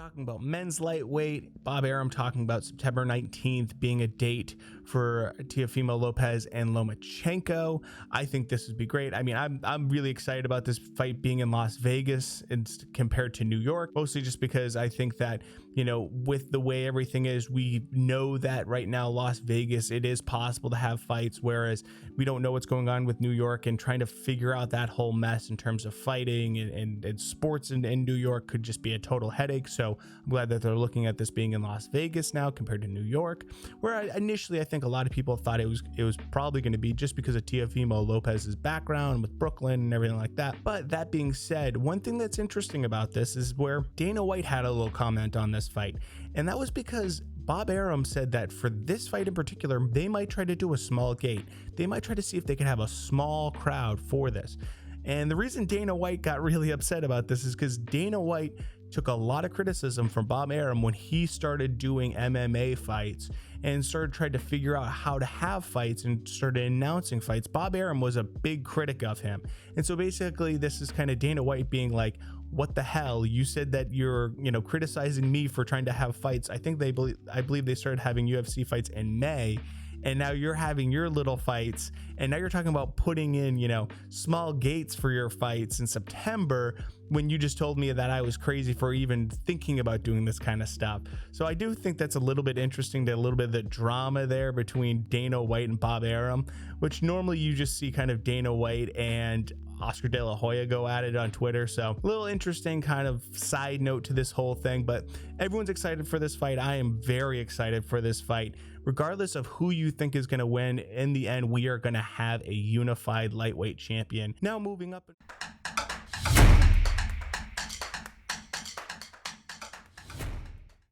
talking about men's lightweight. Bob Arum talking about September 19th being a date for Teofimo Lopez and Lomachenko. I think this would be great. I mean, I'm really excited about this fight being in Las Vegas compared to New York, mostly just because I think that, you know, with the way everything is, we know that right now Las Vegas, it is possible to have fights, whereas we don't know what's going on with New York, and trying to figure out that whole mess in terms of fighting and sports in New York could just be a total headache. So I'm glad that they're looking at this being in Las Vegas now compared to New York, where initially I think a lot of people thought it was probably going to be, just because of Teofimo Lopez's background with Brooklyn and everything like that. But that being said, one thing that's interesting about this is where Dana White had a little comment on this fight, and that was because Bob Arum said that for this fight in particular, they might try to do a small gate. They might try to see if they can have a small crowd for this. And the reason Dana White got really upset about this is because Dana White took a lot of criticism from Bob Arum when he started doing MMA fights and trying to figure out how to have fights and started announcing fights. Bob Arum was a big critic of him. And so basically this is kind of Dana White being like, what the hell? You said that you're, you know, criticizing me for trying to have fights. I believe they started having UFC fights in May, and now you're having your little fights, and now you're talking about putting in, you know, small gates for your fights in September, when you just told me that I was crazy for even thinking about doing this kind of stuff. So I do think that's a little bit interesting, a little bit of the drama there between Dana White and Bob Arum, which normally you just see kind of Dana White and Oscar De La Hoya go at it on Twitter. So a little interesting kind of side note to this whole thing, but everyone's excited for this fight. I am very excited for this fight. Regardless of who you think is going to win, in the end, we are going to have a unified lightweight champion. Now moving up.